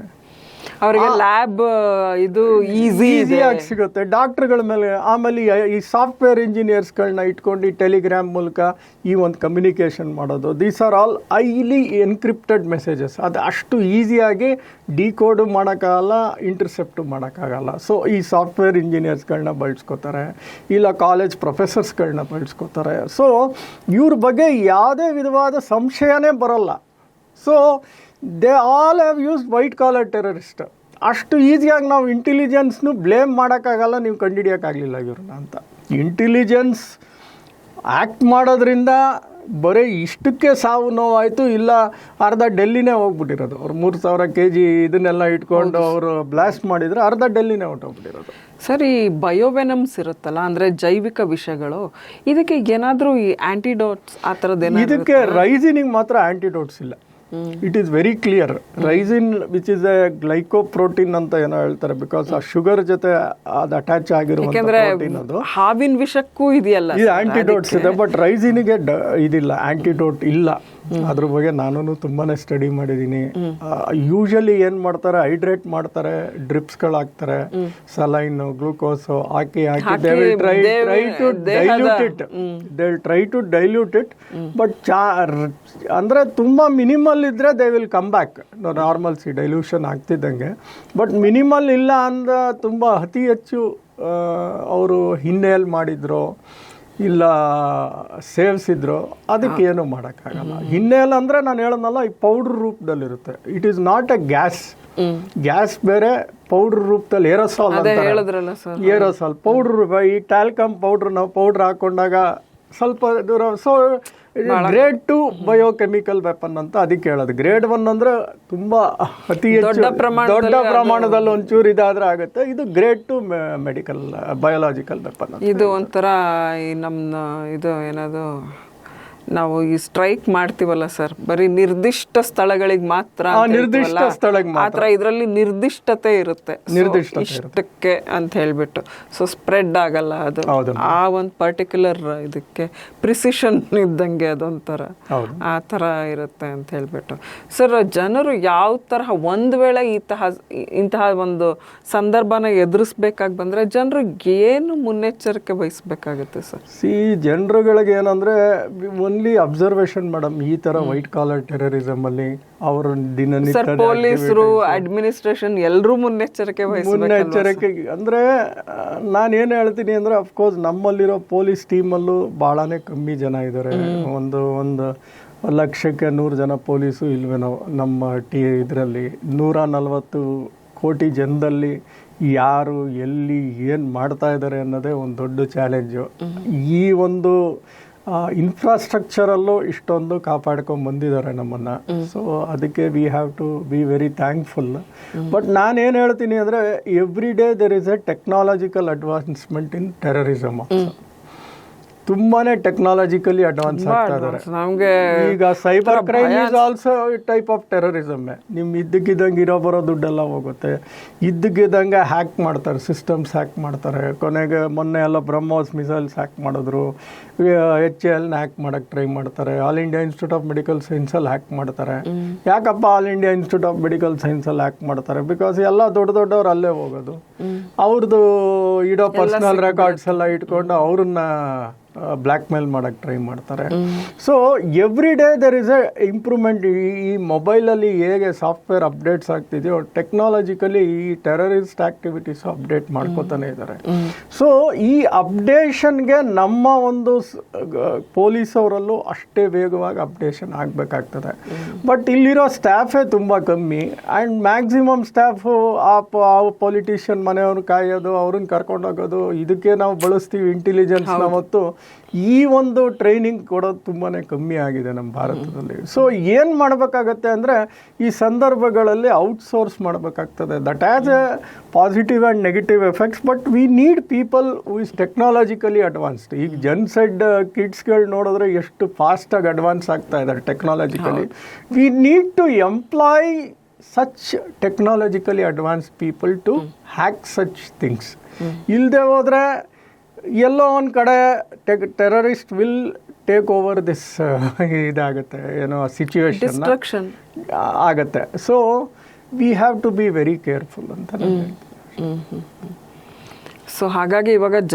ಅವರಿಗೆ ಲ್ಯಾಬ್ ಇದು ಈಸಿಯಾಗಿ ಸಿಗುತ್ತೆ ಡಾಕ್ಟ್ರುಗಳ ಮೇಲೆ. ಆಮೇಲೆ ಈ ಸಾಫ್ಟ್ವೇರ್ ಇಂಜಿನಿಯರ್ಸ್ಗಳನ್ನ ಇಟ್ಕೊಂಡು ಈ ಟೆಲಿಗ್ರಾಮ್ ಮೂಲಕ ಈ ಒಂದು ಕಮ್ಯುನಿಕೇಷನ್ ಮಾಡೋದು, these are all highly encrypted messages. ಅದು ಅಷ್ಟು ಈಸಿಯಾಗಿ ಡಿಕೋಡು ಮಾಡೋಕ್ಕಾಗಲ್ಲ, ಇಂಟರ್ಸೆಪ್ಟು ಮಾಡೋಕ್ಕಾಗಲ್ಲ. ಸೊ ಈ ಸಾಫ್ಟ್ವೇರ್ ಇಂಜಿನಿಯರ್ಸ್ಗಳನ್ನ ಬಳಸ್ಕೋತಾರೆ, ಇಲ್ಲ ಕಾಲೇಜ್ ಪ್ರೊಫೆಸರ್ಸ್ಗಳನ್ನ ಬಳಸ್ಕೋತಾರೆ. ಸೊ ಇವ್ರ ಬಗ್ಗೆ ಯಾವುದೇ ವಿಧವಾದ ಸಂಶಯನೇ ಬರಲ್ಲ. So they all have used white collar terrorist. ಅಷ್ಟು ಈಸಿಯಾಗಿ ನಾವು ಇಂಟೆಲಿಜೆನ್ಸ್ನು ಬ್ಲೇಮ್ ಮಾಡೋಕ್ಕಾಗಲ್ಲ, ನೀವು ಕಂಡುಹಿಡಿಯೋಕ್ಕಾಗಲಿಲ್ಲ ಇವ್ರನ್ನ ಅಂತ. ಇಂಟೆಲಿಜೆನ್ಸ್ ಆ್ಯಕ್ಟ್ ಮಾಡೋದ್ರಿಂದ ಬರೀ ಇಷ್ಟಕ್ಕೆ ಸಾವು ನೋವಾಯಿತು, ಇಲ್ಲ ಅರ್ಧ ಡೆಲ್ಲಿನೇ ಹೋಗ್ಬಿಟ್ಟಿರೋದು. ಅವ್ರು 3000 kg ಇದನ್ನೆಲ್ಲ ಇಟ್ಕೊಂಡು ಅವರು ಬ್ಲಾಸ್ಟ್ ಮಾಡಿದರೆ ಅರ್ಧ ಡೆಲ್ಲಿನೇ ಹೊಟ್ಟೋಗ್ಬಿಟ್ಟಿರೋದು. ಸರ್, ಈ ಬಯೋವೆನಮ್ಸ್ ಇರುತ್ತಲ್ಲ, ಅಂದರೆ ಜೈವಿಕ ವಿಷಗಳು, ಇದಕ್ಕೆ ಏನಾದರೂ ಈ ಆ್ಯಂಟಿಡೋಟ್ಸ್ ಆ ಥರದ್ದು ಇದಕ್ಕೆ ರೈಸಿನಿಗೆ ಮಾತ್ರ ಆ್ಯಂಟಿಡೋಟ್ಸ್ ಇಲ್ಲ. It is very clear. Raisin which is A glycoprotein ಅಂತ ಏನೋ ಹೇಳ್ತಾರೆ, ಬಿಕಾಸ್ ಆ ಶುಗರ್ ಜೊತೆ ಅದು ಅಟ್ಯಾಚ್ ಆಗಿರುವಂಥ ಪ್ರೋಟೀನ್. ಅದು ಹಾವಿನ ವಿಷಕ್ಕೂ ಇದೆಯಲ್ಲ, ಇದು ಆಂಟಿಡೋಟ್ಸ್ ಇದೆ, ಬಟ್ ರೈಸಿನಿಗೆ ಇದಿಲ್ಲ, ಆಂಟಿಡೋಟ್ ಇಲ್ಲ. ಅದ್ರ ಬಗ್ಗೆ ನಾನು ತುಂಬಾ ಸ್ಟಡಿ ಮಾಡಿದ್ದೀನಿ. ಯೂಶಲಿ ಏನು ಮಾಡ್ತಾರೆ, ಹೈಡ್ರೇಟ್ ಮಾಡ್ತಾರೆ, ಡ್ರಿಪ್ಸ್ಗಳು ಹಾಕ್ತಾರೆ, ಸಲೈನ್ ಗ್ಲೂಕೋಸು ಹಾಕಿ they will try to dilute it. But ಅಂದರೆ ತುಂಬ ಮಿನಿಮಲ್ ಇದ್ದರೆ they will come back normal dilution ಆಗ್ತಿದ್ದಂಗೆ. ಬಟ್ ಮಿನಿಮಲ್ ಇಲ್ಲ ಅಂದ ತುಂಬ ಅತಿ ಹೆಚ್ಚು ಅವರು ಹಿನ್ನೆಲ್ ಮಾಡಿದ್ರು ಇಲ್ಲ ಸೇವಿಸಿದ್ರು, ಅದಕ್ಕೆ ಏನು ಮಾಡೋಕ್ಕಾಗಲ್ಲ. ಹಿನ್ನೆಲೆ ಅಂದರೆ ನಾನು ಹೇಳೋದಲ್ಲ, ಈ ಪೌಡ್ರ್ ರೂಪದಲ್ಲಿರುತ್ತೆ. It is not a gas ಬೇರೆ, ಪೌಡ್ರ್ ರೂಪದಲ್ಲಿ ಏರೋಸಾಲ್ ಅಂತಾರೆ. ಏರೋಸಾಲ್ ಪೌಡ್ರ್ ರೂಪ. ಈ ಟ್ಯಾಲ್ಕಮ್ ಪೌಡ್ರ್ ನಾವು ಪೌಡ್ರ್ ಹಾಕೊಂಡಾಗ ಸ್ವಲ್ಪ ದೂರ. ಸೊ ಗ್ರೇಡ್ 2 ಬಯೋಕೆಮಿಕಲ್ ವೆಪನ್ ಅಂತ ಅದಕ್ಕೆ ಹೇಳೋದು. ಗ್ರೇಡ್ 1 ಅಂದರೆ ತುಂಬ ಅತಿ ಹೆಚ್ಚು ದೊಡ್ಡ ಪ್ರಮಾಣದಲ್ಲಿ ಒಂಚೂರು ಇದಾದ್ರೆ ಆಗುತ್ತೆ. ಇದು ಗ್ರೇಡ್ 2 ಮೆಡಿಕಲ್ ಬಯೋಲಾಜಿಕಲ್ ವೆಪನ್. ಇದು ಒಂಥರ ಈ ನಮ್ಮ ಇದು ಏನದು ನಾವು ಈ ಸ್ಟ್ರೈಕ್ ಮಾಡ್ತೀವಲ್ಲ ಸರ್, ಬರೀ ನಿರ್ದಿಷ್ಟ ಸ್ಥಳಗಳಿಗೆ ಮಾತ್ರ, ನಿರ್ದಿಷ್ಟ ಸ್ಥಳಕ್ಕೆ ಮಾತ್ರ, ಇದರಲ್ಲಿ ನಿರ್ದಿಷ್ಟತೆ ಇರುತ್ತೆ, ಇಷ್ಟಕ್ಕೆ ಅಂತ ಹೇಳ್ಬಿಟ್ಟು. ಸೊ ಸ್ಪ್ರೆಡ್ ಆಗಲ್ಲ ಅದು, ಆ ಒಂದು ಪರ್ಟಿಕ್ಯುಲರ್ ಇದಕ್ಕೆ ಪ್ರಿಸಿಷನ್ ಇದ್ದಂಗೆ ಅದೊಂಥರ ಆ ಥರ ಇರುತ್ತೆ ಅಂತ ಹೇಳ್ಬಿಟ್ಟು. ಸರ್, ಜನರು ಯಾವ ತರಹ ಒಂದು ವೇಳೆ ಇಂತಹ ಒಂದು ಸಂದರ್ಭನ ಎದುರಿಸ್ಬೇಕಾಗಿ ಬಂದರೆ ಜನರಿಗೆ ಏನು ಮುನ್ನೆಚ್ಚರಿಕೆ ವಹಿಸ್ಬೇಕಾಗುತ್ತೆ ಸರ್? ಜನರುಗಳಿಗೆ ಏನಂದರೆ ಓನ್ಲಿ ಅಬ್ಸರ್ವೇಷನ್ ಮೇಡಮ್. ಈ ತರ ವೈಟ್ ಕಾಲರ್ ಟೆರರಿಸಮ್ ಅಲ್ಲಿ ಅವರ ದಿನನಿತ್ಯ ಪೊಲೀಸರು, ಅಡ್ಮಿನಿಸ್ಟ್ರೇಷನ್ ಎಲ್ಲರೂ ಮುನ್ನೆಚ್ಚರಿಕೆ ಅಂದ್ರೆ ನಾನು ಏನು ಹೇಳ್ತೀನಿ ಅಂದ್ರೆ, ಅಫ್ಕೋರ್ಸ್ ನಮ್ಮಲ್ಲಿರೋ ಪೊಲೀಸ್ ಟೀಮಲ್ಲೂ ಭಾಳನೇ ಕಮ್ಮಿ ಜನ ಇದ್ದಾರೆ. ಒಂದು 100,000 ಜನ ಪೊಲೀಸು ಇಲ್ವೇನೋ ನಮ್ಮ ಇದರಲ್ಲಿ. 140 ಕೋಟಿ ಜನದಲ್ಲಿ ಯಾರು ಎಲ್ಲಿ ಏನು ಮಾಡ್ತಾ ಇದ್ದಾರೆ ಅನ್ನೋದೇ ಒಂದು ದೊಡ್ಡ ಚಾಲೆಂಜು. ಈ ಒಂದು ಇನ್ಫ್ರಾಸ್ಟ್ರಕ್ಚರಲ್ಲೂ ಇಷ್ಟೊಂದು ಕಾಪಾಡ್ಕೊಂಡು ಬಂದಿದ್ದಾರೆ ನಮ್ಮನ್ನು. ಸೊ ಅದಕ್ಕೆ we have to be very thankful. But ನಾನೇನು ಹೇಳ್ತೀನಿ ಅಂದರೆ, every day there is a technological advancement in terrorism. ತುಂಬಾ ಟೆಕ್ನಾಲಜಿಕಲಿ ಅಡ್ವಾನ್ಸ್ ಆಗ್ತಾ ಇದ್ದಾರೆ. ಈಗ cyber crime is also type of terrorism. ಇದ್ದಕ್ಕಿದ್ದಂಗೆ ಬರೋ ದುಡ್ಡೆಲ್ಲ ಹೋಗುತ್ತೆ, ಇದ್ದಕ್ಕಿದ್ದಂಗೆ ಹ್ಯಾಕ್ ಮಾಡ್ತಾರೆ, ಸಿಸ್ಟಮ್ಸ್ ಹ್ಯಾಕ್ ಮಾಡ್ತಾರೆ. ಕೊನೆಗೆ ಮೊನ್ನೆ ಎಲ್ಲ ಬ್ರಹ್ಮೋಸ್ ಮಿಸೈಲ್ಸ್ ಹ್ಯಾಕ್ ಮಾಡಿದ್ರು, HALನ ಹ್ಯಾಕ್ ಮಾಡೋಕ್ಕೆ ಟ್ರೈ ಮಾಡ್ತಾರೆ, all India institute of medical ಸೈನ್ಸಲ್ಲಿ ಹ್ಯಾಕ್ ಮಾಡ್ತಾರೆ. ಯಾಕಪ್ಪ all India institute of medical ಸೈನ್ಸಲ್ಲಿ ಹ್ಯಾಕ್ ಮಾಡ್ತಾರೆ? ಬಿಕಾಸ್ ಎಲ್ಲ ದೊಡ್ಡವ್ರು ಅಲ್ಲೇ ಹೋಗೋದು, ಅವ್ರದ್ದು ಇಡೋ ಪರ್ಸನಲ್ ರೆಕಾರ್ಡ್ಸ್ ಎಲ್ಲ ಇಟ್ಕೊಂಡು ಅವ್ರನ್ನ ಬ್ಲ್ಯಾಕ್ ಮೇಲ್ ಮಾಡೋಕ್ಕೆ ಟ್ರೈ ಮಾಡ್ತಾರೆ. So every day there is A improvement. ಈ ಮೊಬೈಲಲ್ಲಿ ಹೇಗೆ ಸಾಫ್ಟ್ವೇರ್ ಅಪ್ಡೇಟ್ಸ್ ಆಗ್ತಿದೆಯೋ, ಟೆಕ್ನಾಲಜಿಕಲಿ ಈ ಟೆರರಿಸ್ಟ್ ಆಕ್ಟಿವಿಟೀಸ್ ಅಪ್ಡೇಟ್ ಮಾಡ್ಕೋತಾನೆ ಇದ್ದಾರೆ. ಸೊ ಈ ಅಪ್ಡೇಷನ್ಗೆ ನಮ್ಮ ಒಂದು ಪೊಲೀಸ್ ಅವರಲ್ಲೂ ಅಷ್ಟೇ ವೇಗವಾಗಿ ಅಪ್ಡೇಷನ್ ಆಗಬೇಕಾಗ್ತದೆ. ಬಟ್ ಇಲ್ಲಿರೋ ಸ್ಟಾಫೇ ತುಂಬ ಕಮ್ಮಿ. ಆ್ಯಂಡ್ ಮ್ಯಾಕ್ಸಿಮಮ್ ಸ್ಟಾಫು ಆ ಪೊಲಿಟಿಷಿಯನ್ ಮನೆಯವ್ರನ್ನ ಕಾಯೋದು, ಅವ್ರನ್ನ ಕರ್ಕೊಂಡೋಗೋದು, ಇದಕ್ಕೆ ನಾವು ಬಳಸ್ತೀವಿ ಇಂಟೆಲಿಜೆನ್ಸ್ನ. ಮತ್ತು ಈ ಒಂದು ಟ್ರೈನಿಂಗ್ ಕೊಡೋದು ತುಂಬಾ ಕಮ್ಮಿ ಆಗಿದೆ ನಮ್ಮ ಭಾರತದಲ್ಲಿ. ಸೊ ಏನು ಮಾಡಬೇಕಾಗತ್ತೆ ಅಂದರೆ ಈ ಸಂದರ್ಭಗಳಲ್ಲಿ ಔಟ್ಸೋರ್ಸ್ ಮಾಡಬೇಕಾಗ್ತದೆ. That has a positive and negative effects, but we need people who is technologically advanced. ಈಗ ಜನ್ಸೆಡ್ ಕಿಡ್ಸ್ಗಳು ನೋಡಿದ್ರೆ ಎಷ್ಟು ಫಾಸ್ಟಾಗಿ ಅಡ್ವಾನ್ಸ್ ಆಗ್ತಾ ಇದ್ದಾರೆ technologically. We need to employ such technologically advanced people to hack such things. ಇಲ್ಲದೆ ಹೋದರೆ ಎಲ್ಲೋ ಒಂದು ಕಡೆ terrorist will take over this ಇದಾಗುತ್ತೆ, ಏನೋ ಸಿಚುವೇಶನ್ ಆಗುತ್ತೆ. So we have to be very careful ಅಂತ ನಾನು ಹೇಳ್ತೀನಿ. ಸೊ ಹಾಗಾಗಿ ಇವಾಗ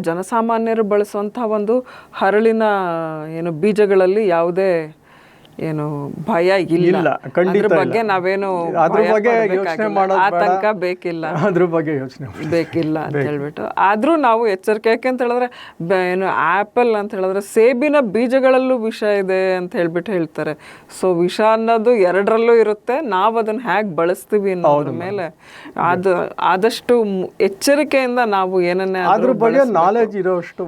ಜನಸಾಮಾನ್ಯರು ಬಳಸುವಂಥ ಒಂದು ಹರಳಿನ ಏನು ಬೀಜಗಳಲ್ಲಿ ಯಾವುದೇ ಏನು ಭಯ ಇಲ್ಲ. ಅದ್ರ ಬಗ್ಗೆ ನಾವೇನು ಆತಂಕ ಬೇಕಿಲ್ಲ, ಅದ್ರ ಬಗ್ಗೆ ಯೋಚನೆ ಬೇಕಿಲ್ಲ ಅಂತ ಹೇಳ್ಬಿಟ್ಟು. ಆದ್ರೂ ನಾವು ಎಚ್ಚರಿಕೆ, ಯಾಕೆಂತ ಹೇಳಿದ್ರೆ ಏನು ಆಪಲ್ ಅಂತ ಹೇಳಿದ್ರೆ ಸೇಬಿನ ಬೀಜಗಳಲ್ಲೂ ವಿಷ ಇದೆ ಅಂತ ಹೇಳ್ಬಿಟ್ಟು ಹೇಳ್ತಾರೆ. ಸೊ ವಿಷ ಅನ್ನೋದು ಎರಡರಲ್ಲೂ ಇರುತ್ತೆ, ನಾವು ಅದನ್ನ ಹೇಗೆ ಬಳಸ್ತೀವಿ ಅನ್ನೋದ್ರ ಮೇಲೆ ಆದಷ್ಟು ಎಚ್ಚರಿಕೆಯಿಂದ ನಾವು ಏನನ್ನೇ ಅದ್ರ ಬಗ್ಗೆ ನಾಲೆಜ್ ಇರೋಷ್ಟು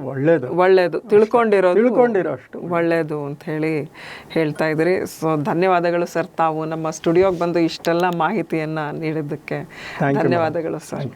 ಒಳ್ಳೇದು, ತಿಳ್ಕೊಂಡಿರೋಷ್ಟು ಒಳ್ಳೇದು ಅಂತ ಹೇಳಿ ಹೇಳ್ತಾ ಇದ್ದೀರಿ. ಸೊ ಧನ್ಯವಾದಗಳು ಸರ್, ತಾವು ನಮ್ಮ ಸ್ಟುಡಿಯೋಗೆ ಬಂದು ಇಷ್ಟೆಲ್ಲ ಮಾಹಿತಿಯನ್ನು ನೀಡಿದ್ದಕ್ಕೆ ಧನ್ಯವಾದಗಳು ಸರ್.